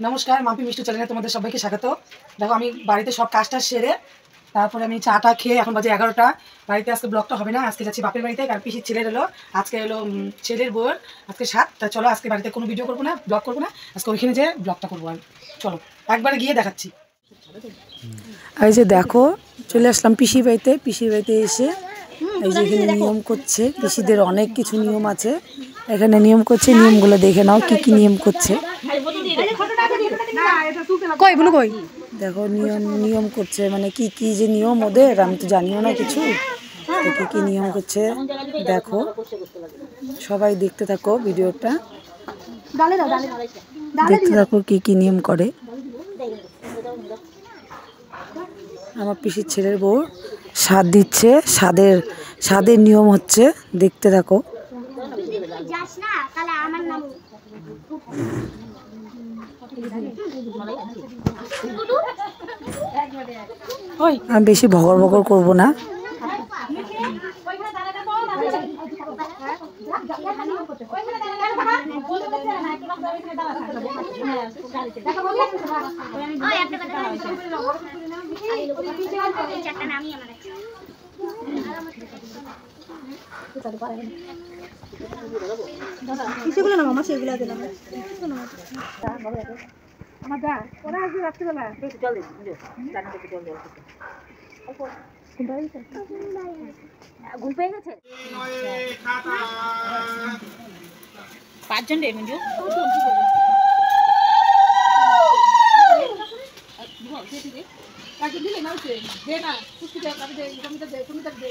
नमस्कार माम्पी मिष्टि चैनेले तुम्हारे सबाइके स्वागत। देखो आमी बाड़ीते सब काजटा सेरे तारपरे आमी चाटा खेये एखन बाजे 11टा। बाड़ीते आजके ब्लगटा होबे ना, आजके जाচ্ছি बापेर बाड़ीते। कारण पिसिर छेलेर एलो आजके एलो छेलेर बोर आजके 7। ता चलो आजके बाड़ीते कोनो भिडियो करबो ना, ब्लग करबो ना, आजके ओइखाने जे ब्लगटा करबो। आमी चलो एकबारे गिये देखाচ্ছি। এই যে দেখো চলে আসলাম পিসির বাড়িতে। পিসির বাড়িতে এসে এই যে এখানে নিয়ম করছে, পিসিদের অনেক কিছু নিয়ম আছে। এখানে নিয়ম করছে, নিয়মগুলো দেখে নাও কি কি নিয়ম করছে। কই বলো কই দেখো নিয়ম করছে, মানে কি কি যে নিয়ম ওদের, আমি তো জানিও না কিছু। কি কি নিয়ম করছে দেখো, সবাই দেখতে থাকো ভিডিওটা, দেখতে থাকো কি কি নিয়ম করে। আমার পিসির ছেলের বউ স্বাদ দিচ্ছে, স্বাদের নিয়ম হচ্ছে, দেখতে থাকো। আমি বেশি ভগর ভগর করবো না। সেগুলো না মামা, সেগুলো দিলাম আমার যা ওরা আজকে রাত্রিবেলা জল দে জানি থেকে জল দে ঘুম পেয়ে গেছে 5 জন রে মিন্টু দিলে না দে না কুস্তি দে আমি দে তুমি তো দে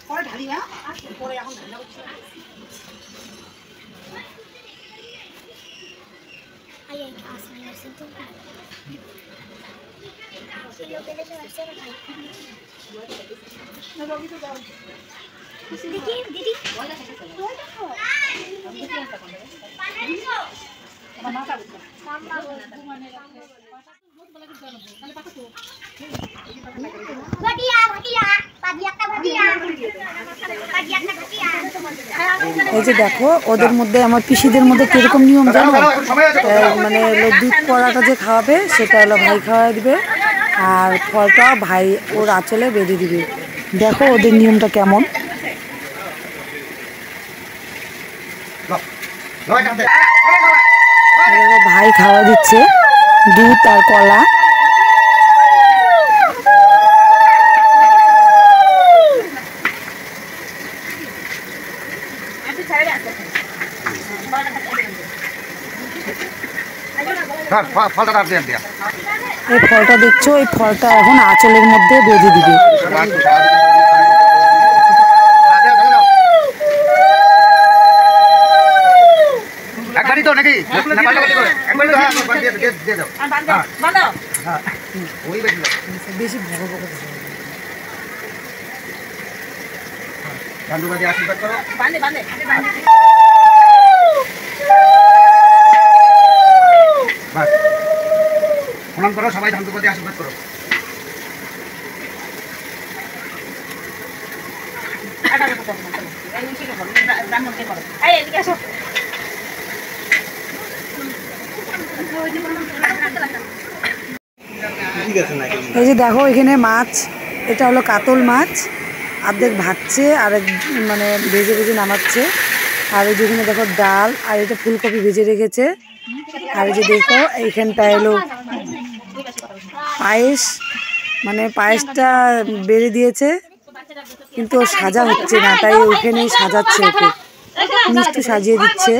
পরে ঢালি না পরে এখন ঢালা হচ্ছে। এই যে দেখো ওদের মধ্যে, আমার পিসিদের মধ্যে কিরকম নিয়ম জানো, মানে দুধ পড়াটা যে খাওয়াবে সেটা হলো ভাই খাওয়াই দিবে, আর ফলটা ভাই ওর আঁচলে বেঁধে দিবে। দেখো ওদের নিয়মটা কেমন। ভাই খাওয়া দিচ্ছে দুধ আর কলা। এই ফলটা দেখছো, এই ফলটা এখন আঁচলের মধ্যে বেঁধে দিবে। বেশি আশীর্বাদ করো, প্রণাম করো সবাই, ধানদুপাতি আশীর্বাদ করো। এই যে দেখো এখানে মাছ, এটা হলো কাতল মাছ, অর্ধেক ভাজছে আর মানে ভেজে ভেজে নামাচ্ছে। আর এই যেখানে দেখো ডাল, আর এটা ফুলকপি ভেজে রেখেছে। আর এই যে দেখো এইখানটা এলো পায়েস, মানে পায়েসটা বেড়ে দিয়েছে কিন্তু সাজা হচ্ছে না, তাই ওইখানেই সাজাচ্ছে, ওকে মিষ্টি সাজিয়ে দিচ্ছে।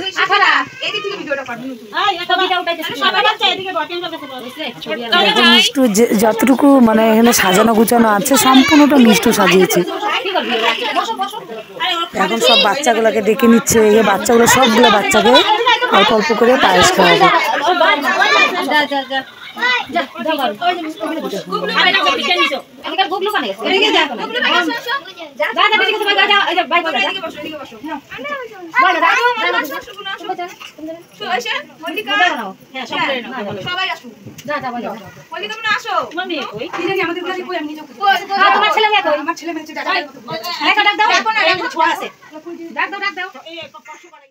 দেখো মিষ্টি যতটুকু মানে এখানে সাজানো গুছানো আছে সম্পূর্ণটা মিষ্টি সাজিয়েছে। এখন সব বাচ্চাগুলোকে ডেকে নিচ্ছে, এই বাচ্চাগুলো সবগুলো বাচ্চাকে অল্প অল্প করে পায়েস খাওয়াবে। তোমার ছেলে ছেলে মেয়ে ডাক দাও এখন না ছোঁয়া আছে ডাক দাও এই কষ্ট করে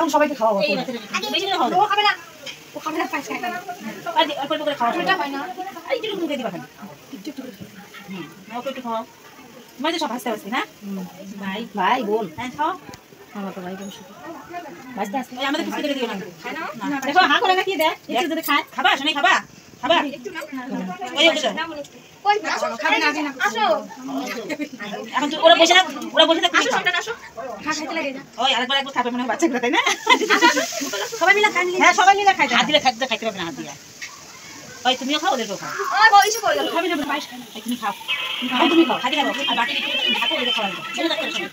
সবাইকে খাওয়াবো সব হাসতে হাসতে না ভাই ভাই বোন খাও আমার তো ভাই বোন বাঁচতে আসতে আমাদের কিছু করে দিও না দেখো হা করে নাকি দেখ একটু যদি খায় খাবা শুনে খাবা খাবা ওই ওকে কই খাবে না আসো এখন তো ওরা বসে থাক আসো সামনে আসো খা খাইতে লাগে ওই আরেকবার খাবে মনে হয় বাচ্চাগুলো তাই না সবাই মিলে খাই হ্যাঁ সবাই মিলে খাইতে হাত দিলে খাইতে পারবে না হাত দিয়া ওই তুমিও খাও ওদেরকেও খাও ওই বইছে কই গেল খাবি না পায়েস খাই তুমি খাও তুমি খাও খাইতে খাও আর বাকি ভাত ওদের খাওয়া ছেড়ে দাও সবাই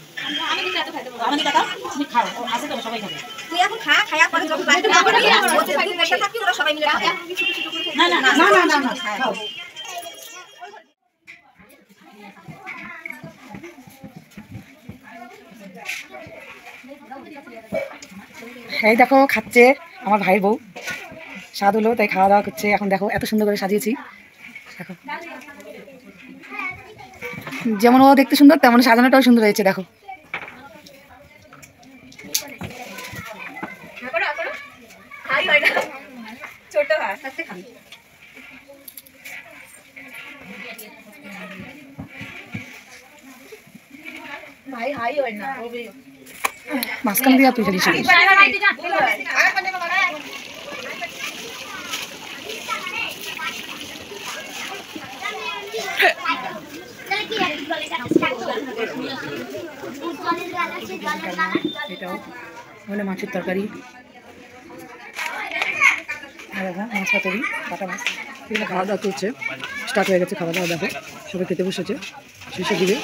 আমি কিন্তু এত খাইতে পারবো আমি দাও তুমি খাও আসে তো সবাই খাবে তুই এখন খায়া পরে যখন বাড়িতে যাবে ওদের সাথে একটা থাকি ওরা সবাই মিলে খাবে না না না না না খাও এই দেখো খাচ্ছে আমার ভাইয়ের বউ স্বাদ হলো তাই খাওয়া দাওয়া করছে এখন দেখো এত সুন্দর করে সাজিয়েছি দেখো যেমন ও দেখতে সুন্দর তেমন সাজানোটাও সুন্দর হয়েছে দেখো মাঝখান দিয়ে তুই ফেলিস এটাও মানে মাছের তরকারি আর মাছ পাতুরি কাটা মাছ এগুলো খাওয়া দাওয়া করছে স্টার্ট হয়ে গেছে খাওয়া দাওয়া দেখো সবাই খেতে বসেছে শেষে দিবে